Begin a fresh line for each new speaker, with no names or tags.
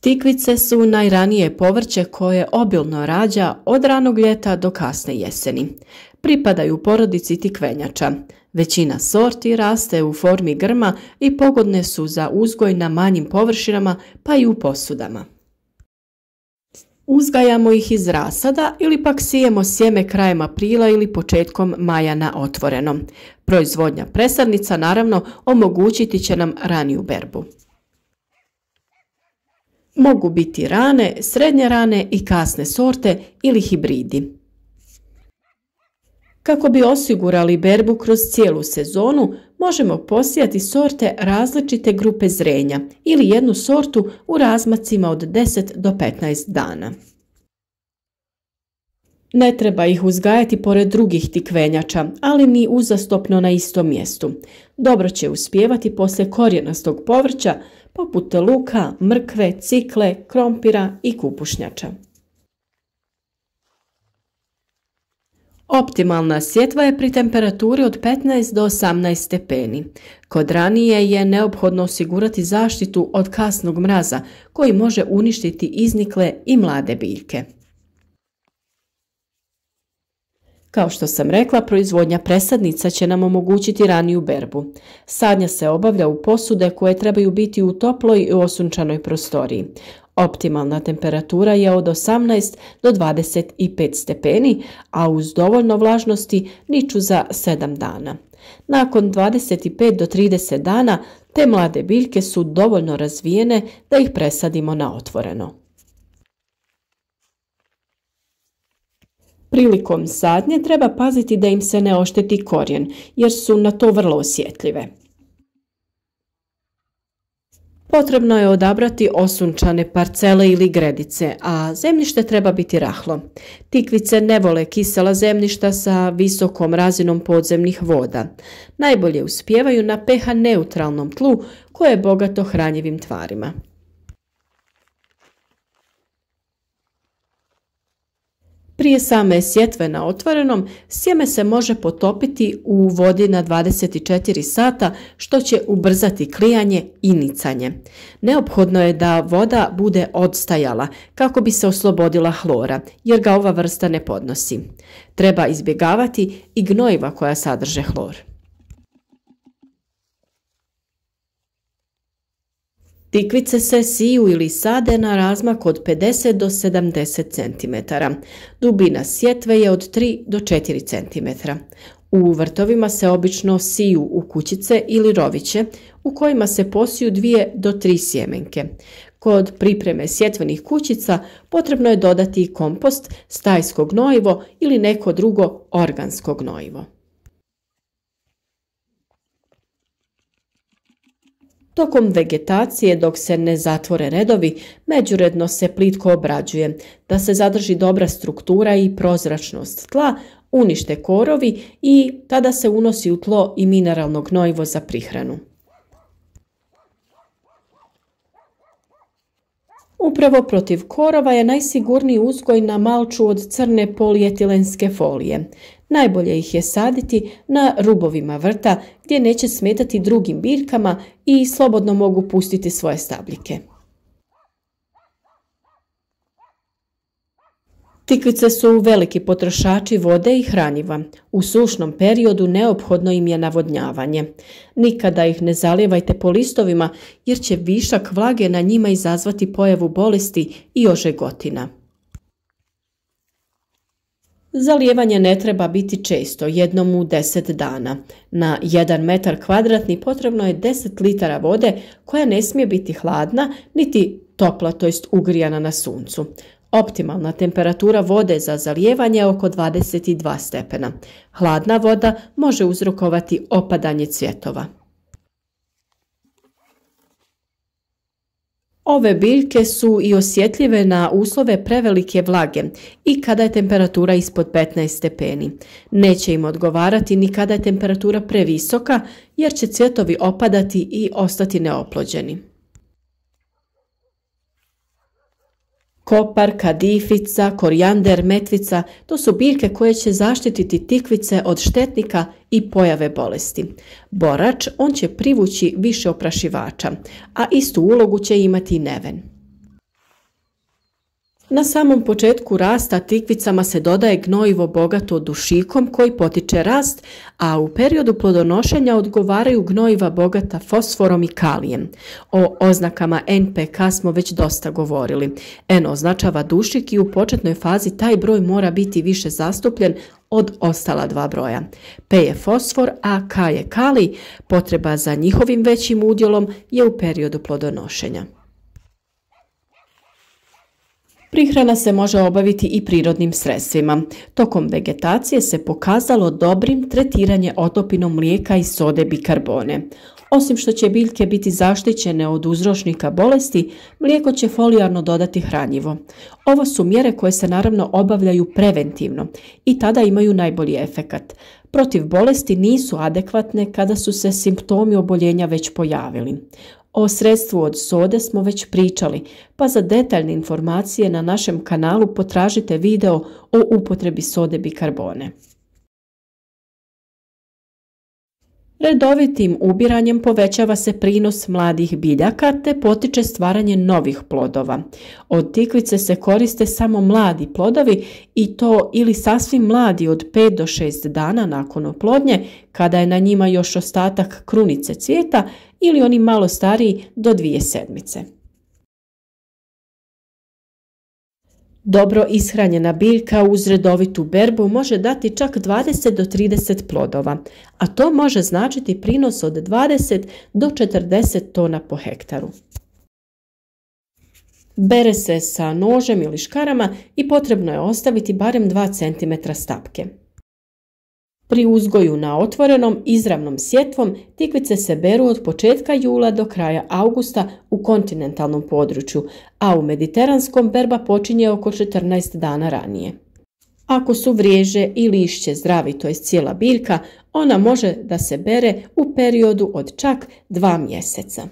Tikvice su najranije povrće koje obilno rađa od ranog ljeta do kasne jeseni. Pripadaju porodici tikvenjača. Većina sorti raste u formi grma i pogodne su za uzgoj na manjim površinama pa i u posudama. Uzgajamo ih iz rasada ili pak sijemo sjeme krajem aprila ili početkom maja na otvorenom. Proizvodnja presadnica naravno omogućiti će nam raniju berbu. Mogu biti rane, srednje rane i kasne sorte ili hibridi. Kako bi osigurali berbu kroz cijelu sezonu, možemo posijati sorte različite grupe zrenja ili jednu sortu u razmacima od 10 do 15 dana. Ne treba ih uzgajati pored drugih tikvenjača, ali ni uzastopno na istom mjestu. Dobro će uspijevati poslije korijenastog povrća poput luka, mrkve, cikle, krompira i kupušnjača. Optimalna sjetva je pri temperaturi od 15 do 18 stepeni. Kod ranije je neophodno osigurati zaštitu od kasnog mraza koji može uništiti iznikle i mlade biljke. Kao što sam rekla, proizvodnja presadnica će nam omogućiti raniju berbu. Sadnja se obavlja u posude koje trebaju biti u toploj i osunčanoj prostoriji. Optimalna temperatura je od 18 do 25 stepeni, a uz dovoljno vlažnosti niču za 7 dana. Nakon 25 do 30 dana te mlade biljke su dovoljno razvijene da ih presadimo na otvoreno. Prilikom sadnje treba paziti da im se ne ošteti korijen, jer su na to vrlo osjetljive. Potrebno je odabrati osunčane parcele ili gredice, a zemljište treba biti rahlo. Tikvice ne vole kisela zemljišta sa visokom razinom podzemnih voda. Najbolje uspijevaju na pH neutralnom tlu koje je bogato hranjivim tvarima. Prije same sjetve na otvorenom, sjeme se može potopiti u vodi na 24 sata, što će ubrzati klijanje i nicanje. Neophodno je da voda bude odstajala kako bi se oslobodila hlora, jer ga ova vrsta ne podnosi. Treba izbjegavati i gnojiva koja sadrže hlor. Tikvice se siju ili sade na razmak od 50 do 70 cm. Dubina sjetve je od 3 do 4 cm. U vrtovima se obično siju u kućice ili roviće u kojima se posiju 2 do 3 sjemenke. Kod pripreme sjetvenih kućica potrebno je dodati i kompost, stajsko gnojivo ili neko drugo organsko gnojivo. Tokom vegetacije, dok se ne zatvore redovi, međuredno se plitko obrađuje, da se zadrži dobra struktura i prozračnost tla, unište korovi i tada se unosi u tlo i mineralno gnojivo za prihranu. Upravo protiv korova je najsigurniji uzgoj na malču od crne polietilenske folije. Najbolje ih je saditi na rubovima vrta gdje neće smetati drugim biljkama i slobodno mogu pustiti svoje stabljike. Tikvice su veliki potrošači vode i hranjiva. U sušnom periodu neophodno im je navodnjavanje. Nikada ih ne zalijevajte po listovima jer će višak vlage na njima izazvati pojavu bolesti i ožegotina. Zalijevanje ne treba biti često, jednom u 10 dana. Na 1 metar kvadratni potrebno je 10 litara vode koja ne smije biti hladna niti topla, to jest ugrijana na suncu. Optimalna temperatura vode za zalijevanje je oko 22 stepena. Hladna voda može uzrokovati opadanje cvjetova. Ove biljke su i osjetljive na uslove prevelike vlage i kada je temperatura ispod 15 stepeni. Neće im odgovarati ni kada je temperatura previsoka jer će cvjetovi opadati i ostati neoplođeni. Kopar, kadifica, korijander, metvica, to su biljke koje će zaštititi tikvice od štetnika i pojave bolesti. Borač, on će privući više oprašivača, a istu ulogu će imati i neven. Na samom početku rasta tikvicama se dodaje gnojivo bogato dušikom koji potiče rast, a u periodu plodonošenja odgovaraju gnojiva bogata fosforom i kalijem. O oznakama NPK smo već dosta govorili. N označava dušik i u početnoj fazi taj broj mora biti više zastupljen od ostala dva broja. P je fosfor, a K je kalij. Potreba za njihovim većim udjelom je u periodu plodonošenja. Prihrana se može obaviti i prirodnim sredstvima. Tokom vegetacije se pokazalo dobrim tretiranje otopinom mlijeka i sode bikarbone. Osim što će biljke biti zaštićene od uzročnika bolesti, mlijeko će folijarno dodati hranjivo. Ovo su mjere koje se naravno obavljaju preventivno i tada imaju najbolji efekat. Protiv bolesti nisu adekvatne kada su se simptomi oboljenja već pojavili. O sredstvu od sode smo već pričali, pa za detaljne informacije na našem kanalu potražite video o upotrebi sode bikarbone. Redovitim ubiranjem povećava se prinos mladih biljaka te potiče stvaranje novih plodova. Od tikvice se koriste samo mladi plodovi i to ili sasvim mladi od 5 do 6 dana nakon oplodnje, kada je na njima još ostatak krunice cvijeta, ili oni malo stariji do 2 sedmice. Dobro ishranjena biljka uz redovitu berbu može dati čak 20 do 30 plodova, a to može značiti prinos od 20 do 40 tona po hektaru. Bere se sa nožem ili škarama i potrebno je ostaviti barem 2 cm stapke. Pri uzgoju na otvorenom izravnom sjetvom tikvice se beru od početka jula do kraja augusta u kontinentalnom području, a u mediteranskom berba počinje oko 14 dana ranije. Ako su vriježe i lišće zdravi, to je cijela biljka, ona može da se bere u periodu od čak 2 mjeseca.